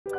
What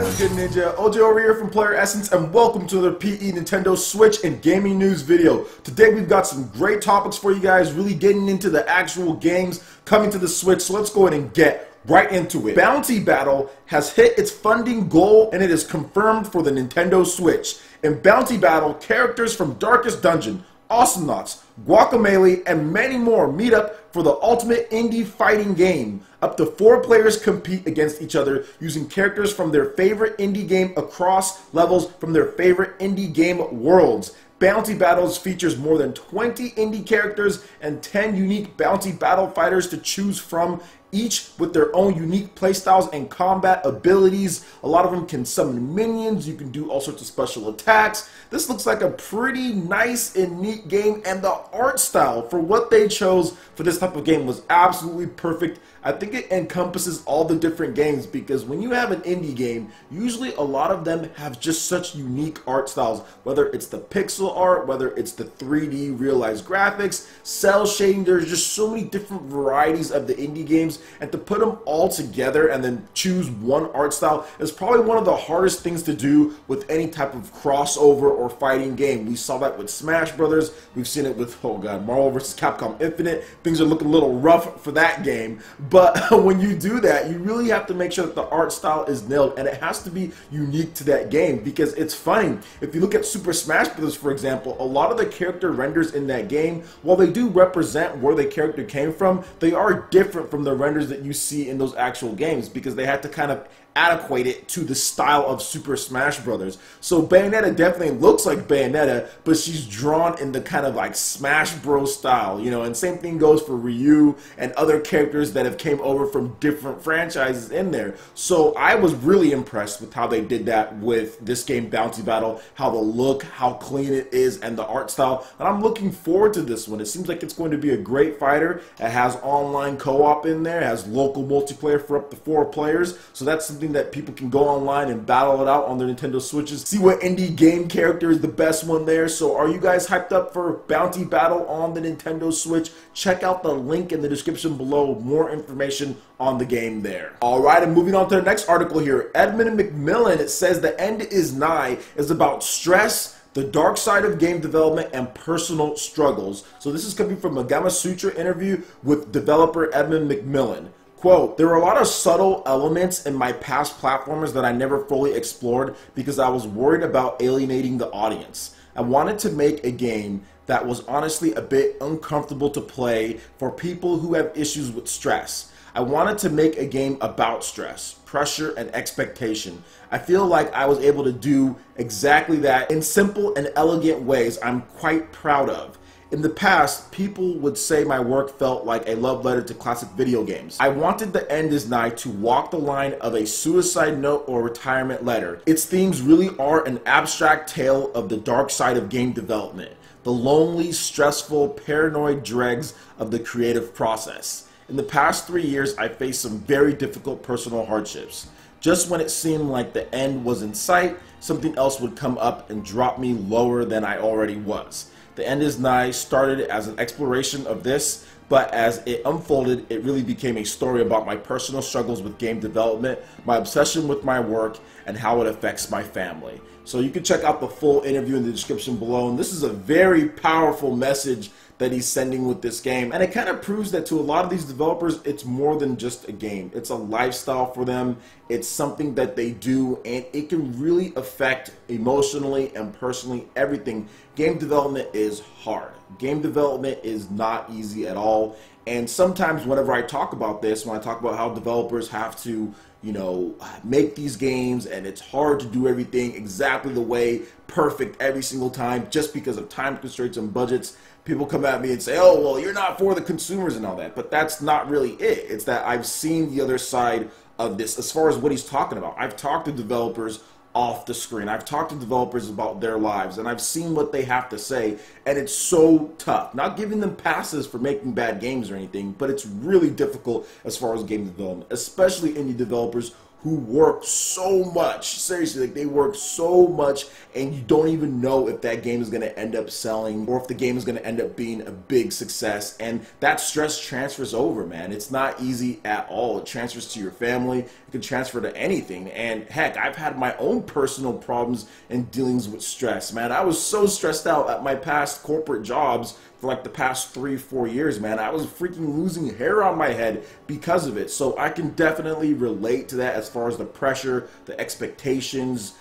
is good, Ninja? OJ over here from PlayerEssence, and welcome to another PE Nintendo Switch and gaming news video. Today we've got some great topics for you guys, really getting into the actual games coming to the Switch, so let's go ahead and get right into it. Bounty Battle has hit its funding goal and it is confirmed for the Nintendo Switch. In Bounty Battle, characters from Darkest Dungeon, Awesomenauts, Guacamelee, and many more meet up for the ultimate indie fighting game. Up to 4 players compete against each other using characters from their favorite indie game across levels from their favorite indie game worlds. Bounty Battles features more than 20 indie characters and 10 unique Bounty Battle fighters to choose from, each with their own unique playstyles and combat abilities. A lot of them can summon minions, you can do all sorts of special attacks. This looks like a pretty nice and neat game, and the art style for what they chose for this type of game was absolutely perfect. I think it encompasses all the different games, because when you have an indie game, usually a lot of them have just such unique art styles, whether it's the pixel art, whether it's the 3D realized graphics, cell shading. There's just so many different varieties of the indie games, and to put them all together and then choose one art style is probably one of the hardest things to do with any type of crossover or fighting game. We saw that with Smash Brothers, we've seen it with, oh god, Marvel vs. Capcom Infinite. Things are looking a little rough for that game, but when you do that, you really have to make sure that the art style is nailed, and it has to be unique to that game, because it's funny. If you look at Super Smash Bros., for example, a lot of the character renders in that game, while they do represent where the character came from, they are different from the renders that you see in those actual games, because they had to kind of adequate it to the style of Super Smash Brothers. So Bayonetta definitely looks like Bayonetta, but she's drawn in the kind of like Smash Bros style, you know, and same thing goes for Ryu and other characters that have came over from different franchises in there. So I was really impressed with how they did that with this game, Bounty Battle, how the look, how clean it is, and the art style, and I'm looking forward to this one. It seems like it's going to be a great fighter. It has online co-op in there, it has local multiplayer for up to 4 players, so that's something that people can go online and battle it out on their Nintendo Switches, see what indie game character is the best one there. So are you guys hyped up for Bounty Battle on the Nintendo Switch? Check out the link in the description below, more information on the game there. Alright, and moving on to the next article here. Edmund McMillan, it says The End is Nigh is about stress, the dark side of game development, and personal struggles. So this is coming from a Gamma Sutra interview with developer Edmund McMillan. Quote, there were a lot of subtle elements in my past platformers that I never fully explored because I was worried about alienating the audience. I wanted to make a game that was honestly a bit uncomfortable to play for people who have issues with stress. I wanted to make a game about stress, pressure, and expectation. I feel like I was able to do exactly that in simple and elegant ways I'm quite proud of. In the past, people would say my work felt like a love letter to classic video games. I wanted The End is Nigh to walk the line of a suicide note or retirement letter. Its themes really are an abstract tale of the dark side of game development, the lonely, stressful, paranoid dregs of the creative process. In the past 3 years, I faced some very difficult personal hardships. Just when it seemed like the end was in sight, something else would come up and drop me lower than I already was. The End is Nigh started as an exploration of this, but as it unfolded, it really became a story about my personal struggles with game development, my obsession with my work, and how it affects my family. So you can check out the full interview in the description below, and this is a very powerful message that he's sending with this game, and it kind of proves that to a lot of these developers, it's more than just a game. It's a lifestyle for them. It's something that they do, and it can really affect emotionally and personally everything. Game development is hard. Game development is not easy at all, and sometimes whenever I talk about this, when I talk about how developers have to, you know, make these games, and it's hard to do everything exactly the way, perfect every single time, just because of time constraints and budgets, people come at me and say, oh, well, you're not for the consumers and all that. But that's not really it. It's that I've seen the other side of this as far as what he's talking about. I've talked to developers off the screen. I've talked to developers about their lives, and I've seen what they have to say, and it's so tough. Not giving them passes for making bad games or anything, but it's really difficult as far as game development, especially indie developers who work so much. Seriously, like they work so much, and you don't even know if that game is going to end up selling or if the game is going to end up being a big success. And that stress transfers over, man. It's not easy at all. It transfers to your family. It can transfer to anything. And heck, I've had my own personal problems and dealings with stress, man. I was so stressed out at my past corporate jobs for like the past 3-4 years, man. I was freaking losing hair on my head because of it. So I can definitely relate to that as far as the pressure, the expectations,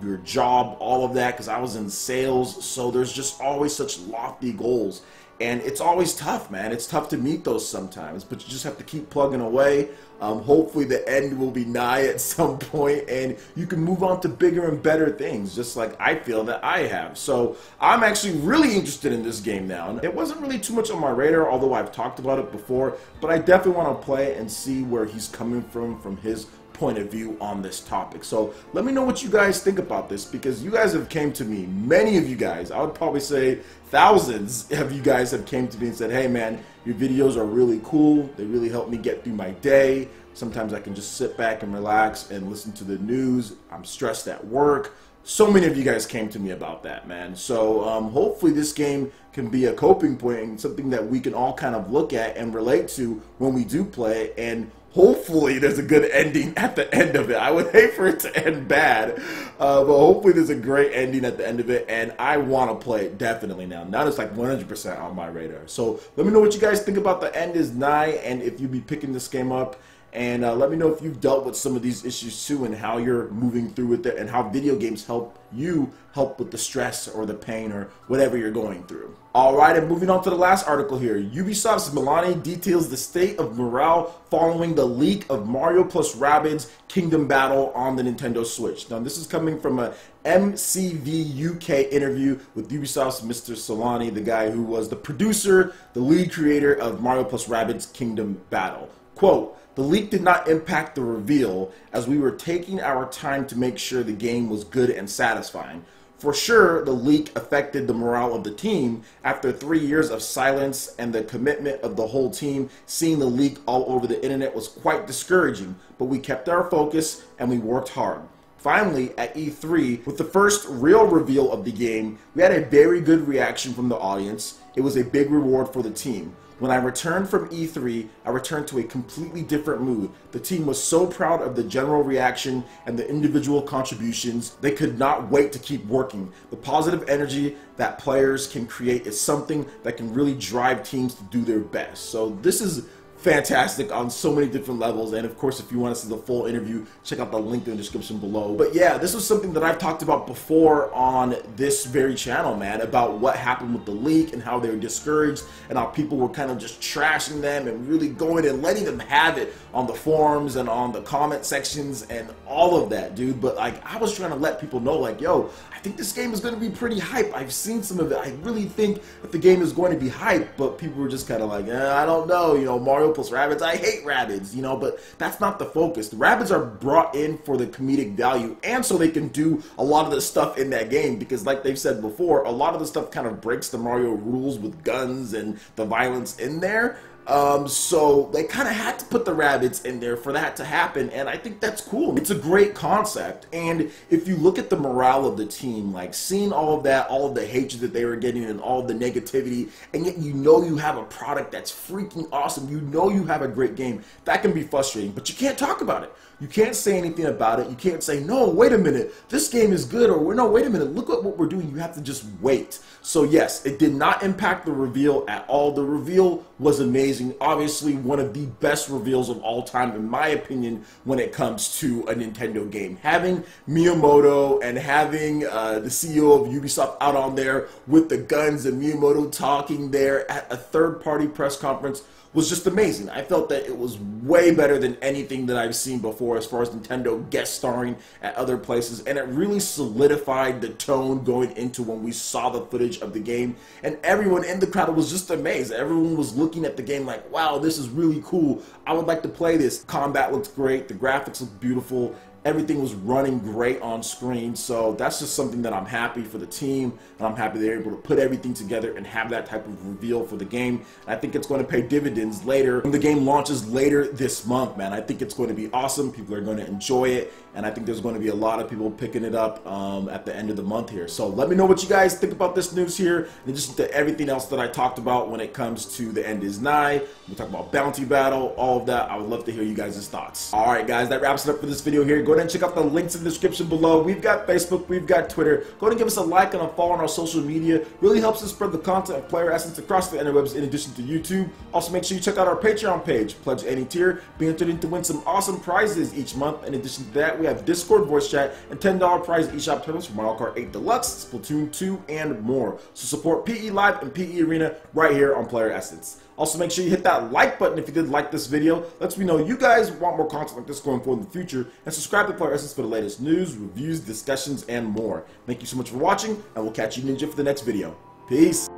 your job, all of that, because I was in sales. So there's just always such lofty goals. And it's always tough, man. It's tough to meet those sometimes, but you just have to keep plugging away. Hopefully the end will be nigh at some point, and you can move on to bigger and better things, just like I feel that I have. So I'm actually really interested in this game now. It wasn't really too much on my radar, although I've talked about it before, but I definitely want to play and see where he's coming from his point of view on this topic. So let me know what you guys think about this, because you guys have came to me, many of you guys, I would probably say thousands of you guys have came to me and said, hey man, your videos are really cool, they really help me get through my day. Sometimes I can just sit back and relax and listen to the news. I'm stressed at work. So many of you guys came to me about that, man. So hopefully this game can be a coping point and something that we can all kind of look at and relate to when we do play, and hopefully there's a good ending at the end of it. I would hate for it to end bad, but hopefully there's a great ending at the end of it, and I want to play it definitely now. Now it's like 100% on my radar. So let me know what you guys think about The End Is Nigh, and if you'd be picking this game up. And let me know if you've dealt with some of these issues too, and how you're moving through with it, and how video games help with the stress or the pain or whatever you're going through. Alright, and moving on to the last article here. Ubisoft's Milani details the state of morale following the leak of Mario plus Rabbids Kingdom Battle on the Nintendo Switch. Now this is coming from a MCV UK interview with Ubisoft's Mr. Solani, the guy who was the producer, the lead creator of Mario plus Rabbids Kingdom Battle. Quote, "The leak did not impact the reveal, as we were taking our time to make sure the game was good and satisfying. For sure, the leak affected the morale of the team. After 3 years of silence and the commitment of the whole team, seeing the leak all over the internet was quite discouraging, but we kept our focus and we worked hard. Finally, at E3, with the first real reveal of the game, we had a very good reaction from the audience. It was a big reward for the team. When I returned from E3, I returned to a completely different mood. The team was so proud of the general reaction and the individual contributions. They could not wait to keep working. The positive energy that players can create is something that can really drive teams to do their best." So this is fantastic on so many different levels, and of course if you want to see the full interview, check out the link in the description below. But yeah, this was something that I've talked about before on this very channel, man, about what happened with the leak and how they were discouraged and how people were kind of just trashing them and really going and letting them have it on the forums and on the comment sections and all of that, dude. But like, I was trying to let people know, like, yo, I think this game is going to be pretty hype. I've seen some of it. I really think that the game is going to be hype, but people were just kind of like, I don't know, you know, Mario plus Rabbids, I hate Rabbids, you know, but that's not the focus. The Rabbids are brought in for the comedic value, and so they can do a lot of the stuff in that game, because like they've said before, a lot of the stuff kind of breaks the Mario rules with guns and the violence in there. So they kind of had to put the Rabbids in there for that to happen, and I think that's cool. It's a great concept, and if you look at the morale of the team, like seeing all of that, all of the hatred that they were getting and all of the negativity, and yet you know you have a product that's freaking awesome, you know you have a great game, that can be frustrating, but you can't talk about it. You can't say anything about it. You can't say, no, wait a minute, this game is good, or no, wait a minute, look at what we're doing. You have to just wait. So yes, it did not impact the reveal at all. The reveal was amazing. Obviously, one of the best reveals of all time, in my opinion, when it comes to a Nintendo game. Having Miyamoto and having the CEO of Ubisoft out on there with the guns and Miyamoto talking there at a third-party press conference was just amazing. I felt that it was way better than anything that I've seen before as far as Nintendo guest starring at other places, and it really solidified the tone going into when we saw the footage of the game, and everyone in the crowd was just amazed. Everyone was looking at the game like, wow, this is really cool. I would like to play this. Combat looks great, the graphics look beautiful, everything was running great on screen. So that's just something that I'm happy for the team, and I'm happy they're able to put everything together and have that type of reveal for the game. And I think it's going to pay dividends later when the game launches later this month, man. I think it's going to be awesome. People are going to enjoy it, and I think there's going to be a lot of people picking it up at the end of the month here. So let me know what you guys think about this news here, in addition to everything else that I talked about when it comes to The End Is Nigh. We talk about Bounty Battle, all of that. I would love to hear you guys' thoughts. All right, guys, that wraps it up for this video here. Go ahead and check out the links in the description below. We've got Facebook, we've got Twitter. Go ahead and give us a like and a follow on our social media. Really helps us spread the content of PlayerEssence across the interwebs in addition to YouTube. Also, make sure you check out our Patreon page. Pledge any tier, be entered in to win some awesome prizes each month. In addition to that, we have Discord voice chat and $10 prize eShop tokens for Mario Kart 8 Deluxe, Splatoon 2, and more. So support PE Live and PE Arena right here on PlayerEssence. Also, make sure you hit that like button if you did like this video. Lets me know you guys want more content like this going forward in the future. And subscribe to PlayerEssence for the latest news, reviews, discussions, and more. Thank you so much for watching, and we'll catch you ninja for the next video. Peace.